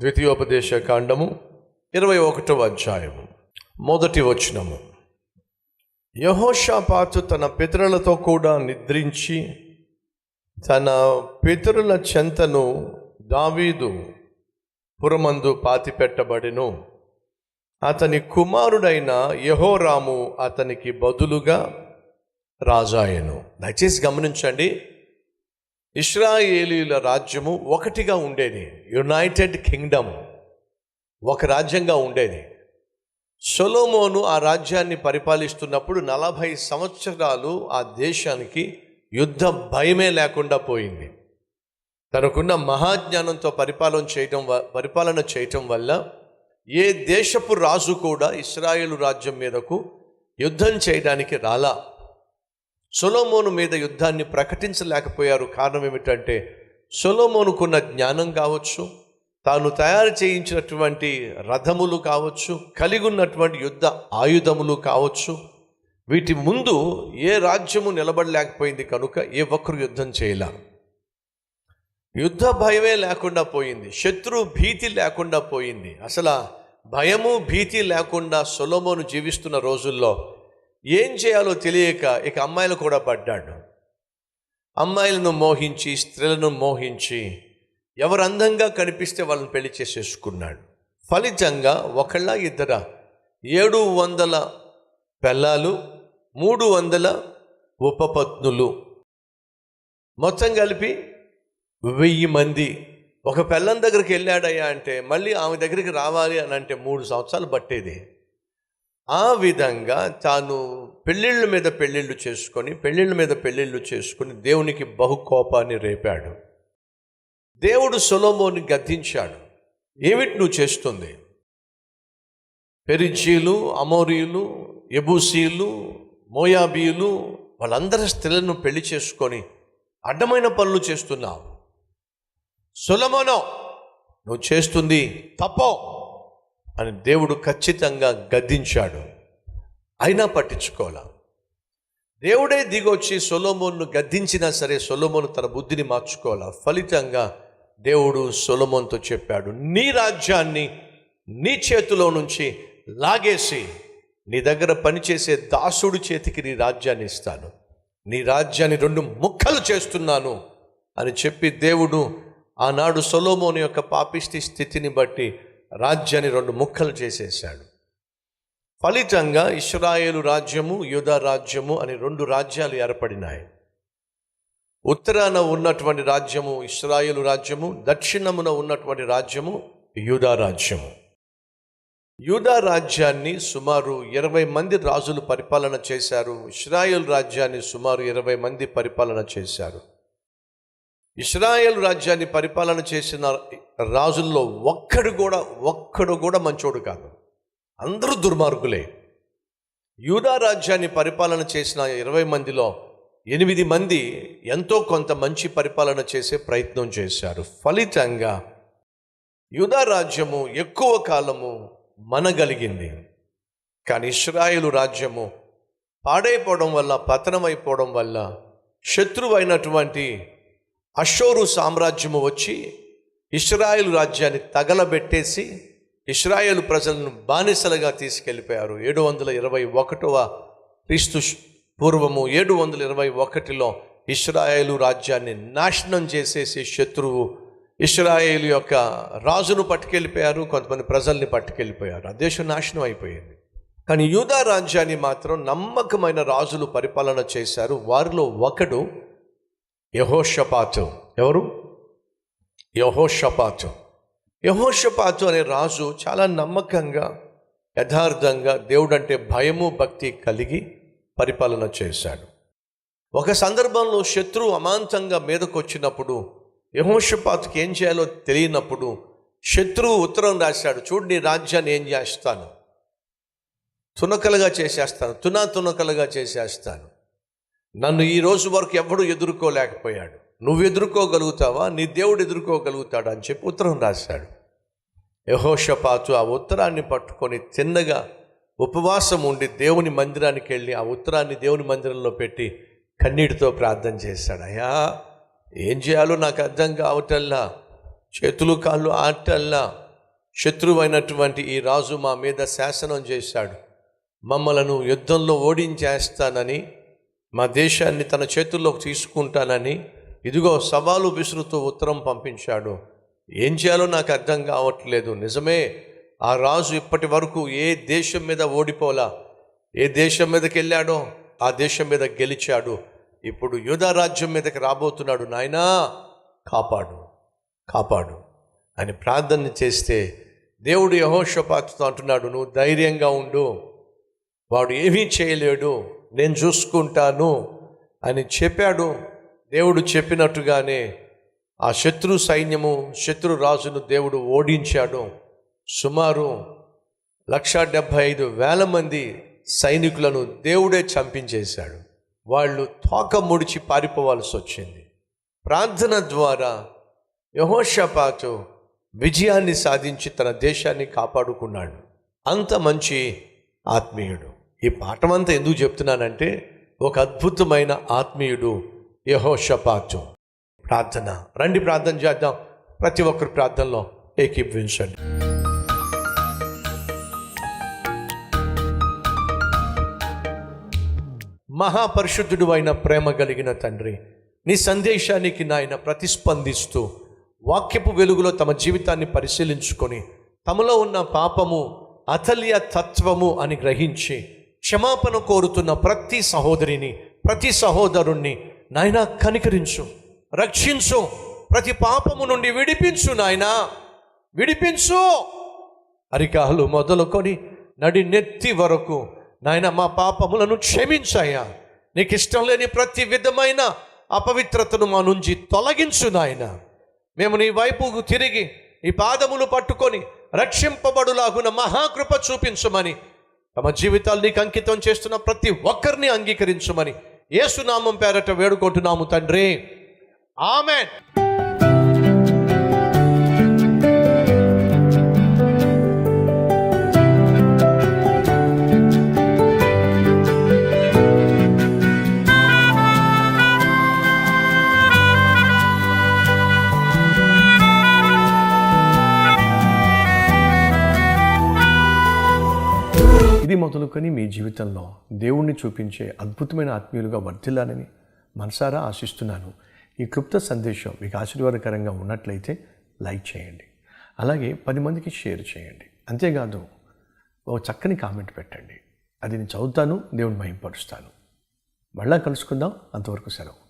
ద్వితీయోపదేశ కాండము 21వ అధ్యాయము మొదటి వచనము. యెహోషాపాతు తన పితరులతో కూడా నిద్రించి తన పితరుల చెంతను దావీదు పురమందు పాతిపెట్టబడెను. అతని కుమారుడైన యెహోరాము అతనికి బదులుగా రాజాయెను. దయచేసి గమనించండి, ఇశ్రాయేలీయుల రాజ్యము ఒకటిగా ఉండేది. యునైటెడ్ కింగ్డమ్ ఒక రాజ్యంగా ఉండేది. సొలొమోను ఆ రాజ్యాన్ని పరిపాలిస్తున్నప్పుడు 40 సంవత్సరాలు ఆ దేశానికి యుద్ధ భయమే లేకుండా పోయింది. తనకున్న మహాజ్ఞానంతో పరిపాలన చేయటం వల్ల ఏ దేశపు రాజు కూడా ఇశ్రాయేలు రాజ్యం మీదకు యుద్ధం చేయడానికి రాలా. సొలొమోను మీద యుద్ధాన్ని ప్రకటించలేకపోయారు. కారణం ఏమిటంటే సొలొమోనుకున్న జ్ఞానం కావచ్చు, తాను తయారు చేయించినటువంటి రథములు కావచ్చు, కలిగి ఉన్నటువంటి యుద్ధ ఆయుధములు కావచ్చు, వీటి ముందు ఏ రాజ్యము నిలబడలేకపోయింది. కనుక ఏ ఒక్కరు యుద్ధం చేయలే. యుద్ధ భయమే లేకుండా పోయింది, శత్రు భీతి లేకుండా పోయింది. అసలు భయము భీతి లేకుండా సొలొమోను జీవిస్తున్న రోజుల్లో ఏం చేయాలో తెలియక ఇక అమ్మాయిలు కూడా పడ్డాడు. అమ్మాయిలను మోహించి, స్త్రీలను మోహించి, ఎవరు అందంగా కనిపిస్తే వాళ్ళని పెళ్లి చేసేసుకున్నాడు. ఫలితంగా ఒకళ్ళ ఇద్దర 700 పెళ్ళాలు, 300 ఉపపత్నులు, మొత్తం కలిపి 1000 మంది. ఒక పెళ్ళం దగ్గరికి వెళ్ళాడయ్యా అంటే మళ్ళీ ఆమె దగ్గరికి రావాలి అని అంటే 3 సంవత్సరాలు పట్టేది. ఆ విధంగా తాను పెళ్ళిళ్ళ మీద పెళ్ళిళ్ళు చేసుకొని దేవునికి బహుకోపాన్ని రేపాడు. దేవుడు సొలొమోనుని గద్దించాడు. ఏమిటి నువ్వు చేస్తుంది? పెరిజీలు, అమోరీయులు, యెబూసీయులు, మోయాబీయులు వాళ్ళందరి స్త్రీలను పెళ్లి చేసుకొని అడ్డమైన పనులు చేస్తున్నావు. సొలొమోను, నువ్వు చేస్తుంది తప్పో అని దేవుడు ఖచ్చితంగా గద్దించాడు. అయినా పట్టించుకోలా. దేవుడే దిగొచ్చి సొలొమోనును గద్దించినా సరే సొలొమోను తన బుద్ధిని మార్చుకోవాలా. ఫలితంగా దేవుడు సొలొమోనుతో చెప్పాడు, నీ రాజ్యాన్ని నీ చేతిలో నుంచి లాగేసి నీ దగ్గర పనిచేసే దాసుడి చేతికి నీ రాజ్యాన్ని ఇస్తాను, నీ రాజ్యాన్ని 2 ముక్కలు చేస్తున్నాను అని చెప్పి దేవుడు ఆనాడు సొలొమోను యొక్క పాపిష్టి స్థితిని బట్టి రాజ్యాన్ని 2 ముక్కలు చేసేసాడు. ఫలితంగా ఇశ్రాయేలు రాజ్యము, యూదా రాజ్యము అని 2 రాజ్యాలు ఏర్పడినాయి. ఉత్తరాన ఉన్నటువంటి రాజ్యము ఇశ్రాయేలు రాజ్యము, దక్షిణమున ఉన్నటువంటి రాజ్యము యూదా రాజ్యము. యూదా రాజ్యాన్ని సుమారు 20 మంది రాజులు పరిపాలన చేశారు. ఇశ్రాయేలు రాజ్యాన్ని సుమారు 20 మంది పరిపాలన చేశారు. ఇశ్రాయేలు రాజ్యాన్ని పరిపాలన చేసిన రాజుల్లో ఒక్కడు కూడా మంచోడు కాదు, అందరూ దుర్మార్గులే. యూదా రాజ్యాన్ని పరిపాలన చేసిన 20 మందిలో 8 మంది ఎంతో కొంత మంచి పరిపాలన చేసే ప్రయత్నం చేశారు. ఫలితంగా యూదా రాజ్యము ఎక్కువ కాలము మనగలిగింది. కానీ ఇశ్రాయేలు రాజ్యము పాడైపోవడం వల్ల, పతనమైపోవడం వల్ల శత్రువైనటువంటి అషూరు సామ్రాజ్యము వచ్చి ఇశ్రాయేలు రాజ్యాన్ని తగలబెట్టేసి ఇశ్రాయేలు ప్రజలను బానిసలుగా తీసుకెళ్ళిపోయారు. 721వ క్రీస్తు పూర్వము 721లో ఇశ్రాయేలు రాజ్యాన్ని నాశనం చేసేసి శత్రువు ఇశ్రాయేలు యొక్క రాజును పట్టుకెళ్ళిపోయారు, కొంతమంది ప్రజల్ని పట్టుకెళ్ళిపోయారు. ఆ దేశం నాశనం అయిపోయింది. కానీ యూదా రాజ్యాన్ని మాత్రం నమ్మకమైన రాజులు పరిపాలన చేశారు. వారిలో ఒకడు యెహోషాపాతు. ఎవరు? యెహోషాపాతు అనే రాజు చాలా నమ్మకంగా, యథార్థంగా, దేవుడంటే భయము భక్తి కలిగి పరిపాలన చేశాడు. ఒక సందర్భంలో శత్రువు అమాంతంగా మీదకు వచ్చినప్పుడు యెహోషాపాతుకి ఏం చేయాలో తెలియనప్పుడు శత్రువు ఉత్తరం రాశాడు, చూడు నీ రాజ్యాన్ని ఏం చేస్తాను, తునకలుగా చేసేస్తాను. నన్ను ఈ రోజు వరకు ఎవడు ఎదుర్కోలేకపోయాడు, నువ్వు ఎదుర్కోగలుగుతావా, నీ దేవుడు ఎదుర్కోగలుగుతాడు అని చెప్పి ఉత్తరం రాశాడు. యెహోషాపాతు ఆ ఉత్తరాన్ని పట్టుకొని తిన్నగా ఉపవాసం ఉండి దేవుని మందిరానికి వెళ్ళి ఆ ఉత్తరాన్ని దేవుని మందిరంలో పెట్టి కన్నీటితో ప్రార్థన చేశాడు. అయ్యా, ఏం చేయాలో నాకు అర్థం కావటల్లా, చేతులు కాళ్ళు ఆటల్లా, శత్రువైనటువంటి ఈ రాజు మా మీద శాసనం చేశాడు, మమ్మలను యుద్ధంలో ఓడించేస్తానని, మా దేశాన్ని తన చేతుల్లోకి తీసుకుంటానని ఇదిగో సవాలు విసురుతూ ఉత్తరం పంపించాడు. ఏం చేయాలో నాకు అర్థం కావట్లేదు. నిజమే, ఆ రాజు ఇప్పటి వరకు ఏ దేశం మీద ఓడిపోలా, ఏ దేశం మీదకి వెళ్ళాడో ఆ దేశం మీద గెలిచాడు. ఇప్పుడు యూదా రాజ్యం మీదకి రాబోతున్నాడు. నాయనా కాపాడు కాపాడు అని ప్రార్థన చేస్తే దేవుడు యెహోషాపాతుతో అంటున్నాడు, నువ్వు ధైర్యంగా ఉండు, వాడు ఏమీ చేయలేడు, నేను చూసుకుంటాను అని చెప్పాడు. దేవుడు చెప్పినట్టుగానే ఆ శత్రు సైన్యము, శత్రు రాజును దేవుడు ఓడించాడు. సుమారు 175,000 మంది సైనికులను దేవుడే చంపించేశాడు. వాళ్ళు తోక ముడిచి పారిపోవాల్సి వచ్చింది. ప్రార్థన ద్వారా యెహోషాపాతు విజయాన్ని సాధించి తన దేశాన్ని కాపాడుకున్నాడు. అంత మంచి ఆత్మీయుడు. ఈ పాఠమంతా ఎందుకు చెప్తున్నానంటే, ఒక అద్భుతమైన ఆత్మీయుడు యెహోషాపాతు. ప్రార్థన, రండి ప్రార్థన చేద్దాం. ప్రతి ఒక్కరు ప్రార్థనలో ఏకీభవించండి. మహాపరిశుద్ధుడు అయిన ప్రేమ కలిగిన తండ్రి, నీ సందేశానికి నాయన ప్రతిస్పందిస్తూ వాక్యపు వెలుగులో తమ జీవితాన్ని పరిశీలించుకొని తమలో ఉన్న పాపము అతల్య తత్వము అని గ్రహించి క్షమాపణ కోరుతున్న ప్రతి సహోదరిని, ప్రతి సహోదరుణ్ణి నాయనా కనికరించు, రక్షించు, ప్రతి పాపము నుండి విడిపించు నాయనా, విడిపించు. అరికాలు మొదలుకొని నడి నెత్తి వరకు నాయన మా పాపములను క్షమించాయా. నీకు ఇష్టం లేని ప్రతి విధమైన అపవిత్రతను మా నుంచి తొలగించు నాయన. మేము నీ వైపుకు తిరిగి నీ పాదములు పట్టుకొని రక్షింపబడులాగున మహాకృప చూపించమని, తమ జీవితాలు నీకు అంకితం చేస్తున్న ప్రతి ఒక్కరిని అంగీకరించమని యేసునామం పేరట వేడుకుంటున్నాము తండ్రి, ఆమెన్. ఇది మొదలుకొని మీ జీవితంలో దేవుణ్ణి చూపించే అద్భుతమైన ఆత్మీయులుగా వర్ధిల్లాలని మనసారా ఆశిస్తున్నాను. ఈ క్లుప్త సందేశం మీకు ఆశీర్వాదకరంగా ఉన్నట్లయితే లైక్ చేయండి, అలాగే 10 మందికి షేర్ చేయండి. అంతేకాదు ఓ చక్కని కామెంట్ పెట్టండి, అది నేను చదువుతాను, దేవుని మహిమపరుస్తాను. మళ్ళా కలుసుకుందాం. అంతవరకు సెలవు.